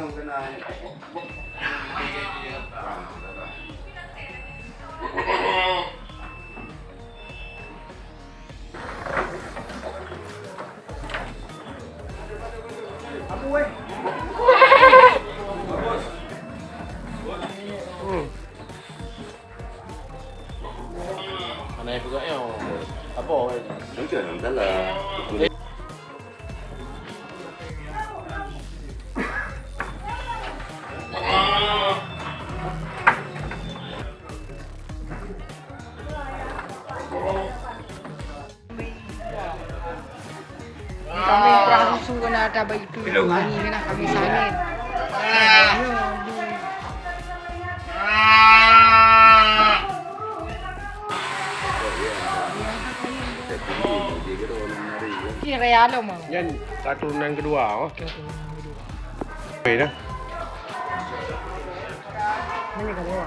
yung ganahin. Abuhay! Aneh juga ya. Apa? Nanti orang dalam. Kami prasung ko na tabay itu kanina na kami sanin. Ini realo mo. Yan, katurunan kedua. Oh. Oke dah. Ini kedua.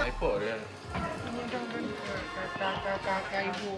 Ipo dia. Kakak ibu.